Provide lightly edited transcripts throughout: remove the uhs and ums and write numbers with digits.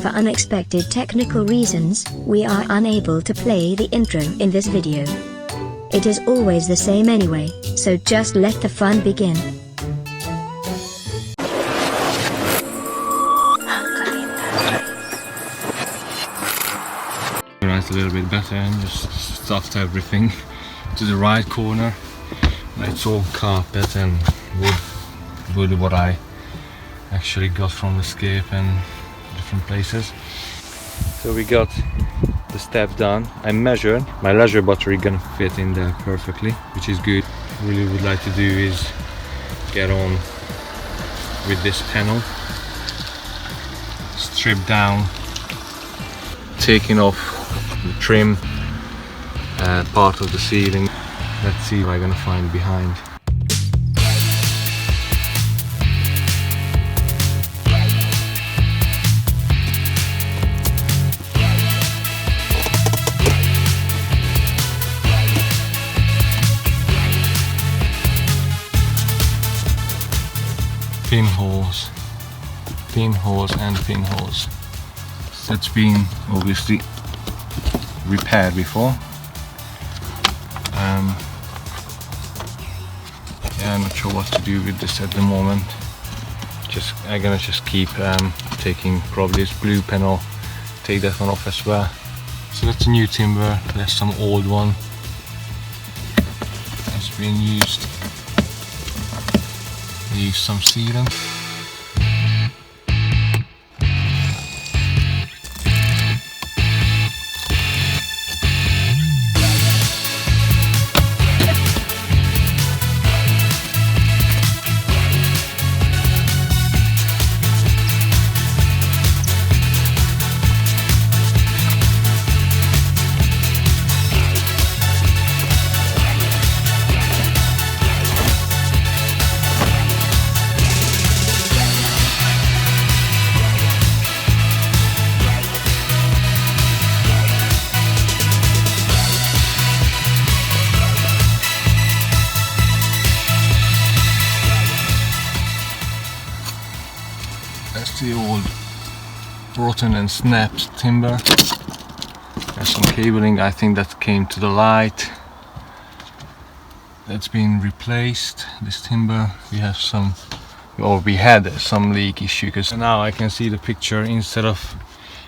for unexpected technical reasons, we are unable to play the intro in this video. It is always the same anyway, so just let the fun begin. Right, a little bit better and just stuffed everything to the right corner. It's all carpet and wood what I actually got from the skip and different places. So we got the step done. I measured, my leisure battery gonna fit in there perfectly, which is good. Really would like to do is get on with this panel, strip down, taking off the trim part of the ceiling. Let's see what I'm gonna find behind. Pinholes and pinholes. That's been obviously repaired before. Yeah, I'm not sure what to do with this at the moment. I'm gonna just keep taking probably this blue panel, take that one off as well. So that's a new timber. There's some old one. It's been used. Use some sealant. That's the old rotten and snapped timber. There's some cabling, I think that came to the light. That's been replaced, this timber. We had some leak issue, because now I can see the picture. Instead of,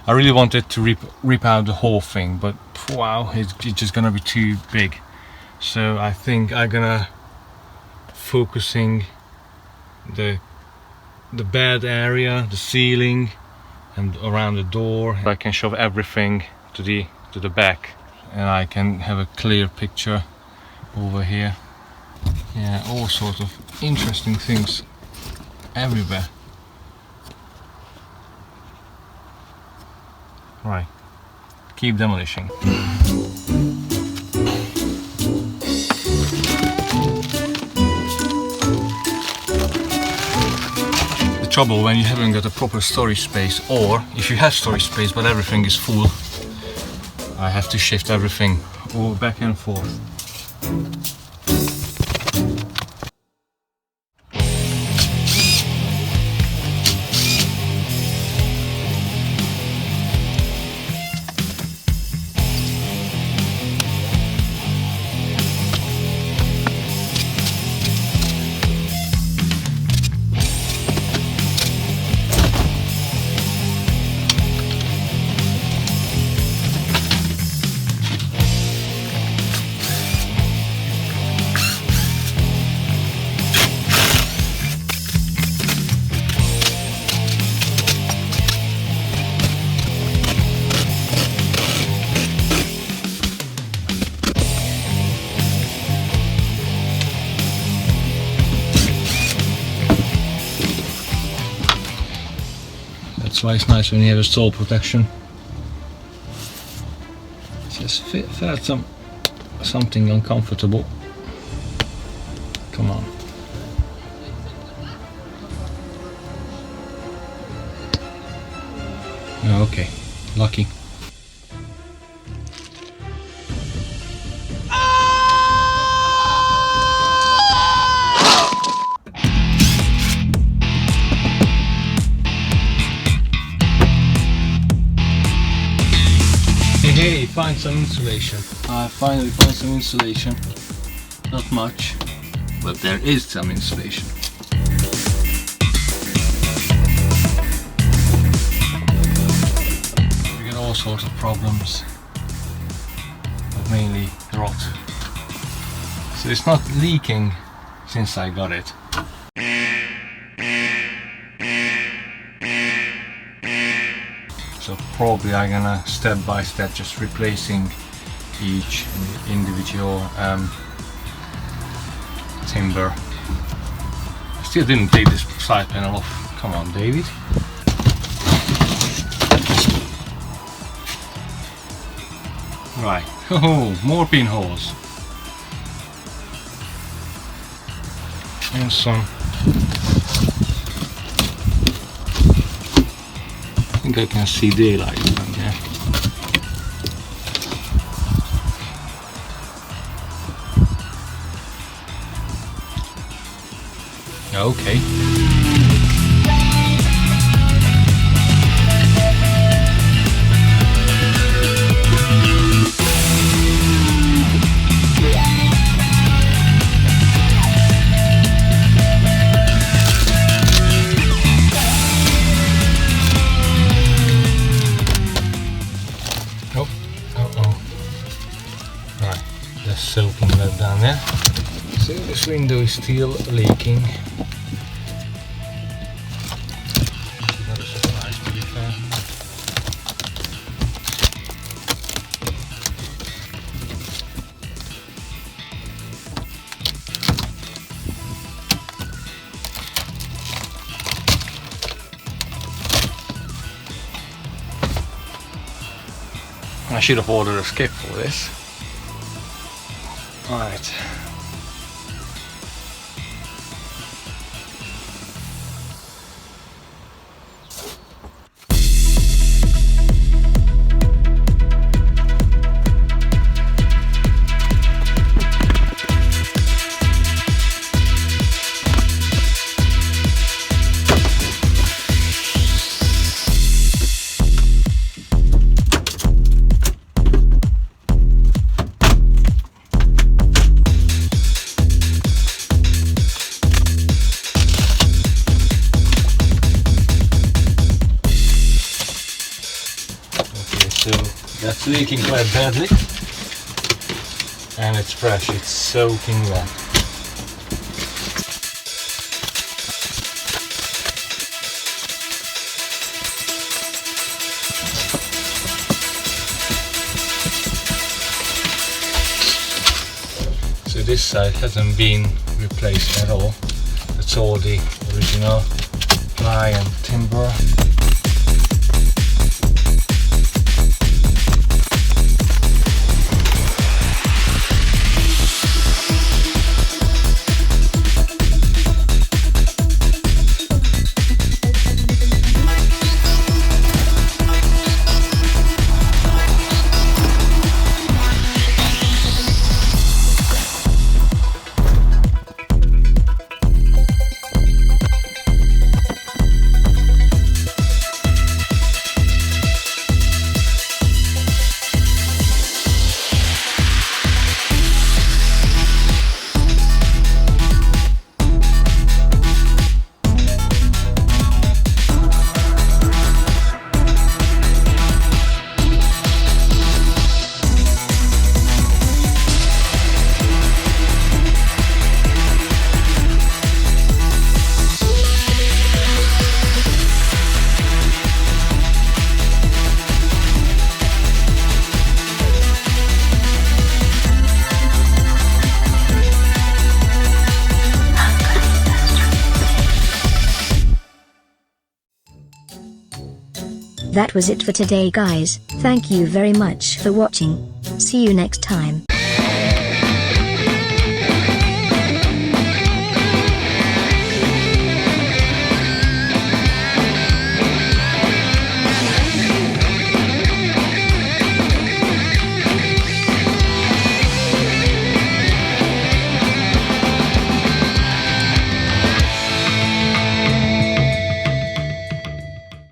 I really wanted to rip out the whole thing, but wow, it's just gonna be too big. So I think I'm gonna focusing the bed area, the ceiling, and around the door. I can shove everything to the back, and I can have a clear picture over here. Yeah, all sorts of interesting things everywhere. Right, keep demolishing. Trouble when you haven't got a proper storage space, or if you have storage space but everything is full, I have to shift everything all back and forth. That's why it's nice when you have a stall protection. Just felt something uncomfortable. Come on. Oh, okay, lucky. find some insulation. I finally found some insulation. Not much, but there is some insulation. We get all sorts of problems, but mainly rot. So it's not leaking since I got it. So probably I'm gonna step by step just replacing each individual timber. I still didn't take this side panel off. Come on, David. Right. Oh, more pinholes. And some. I think I can see daylight from here. Okay. Soaking wet down there. So this window is still leaking. Not a surprise, to be fair. I should have ordered a skip for this. Alright. So that's leaking quite badly, and it's fresh, it's soaking wet. So this side hasn't been replaced at all. That's all the original ply and timber. That was it for today, guys. Thank you very much for watching. See you next time.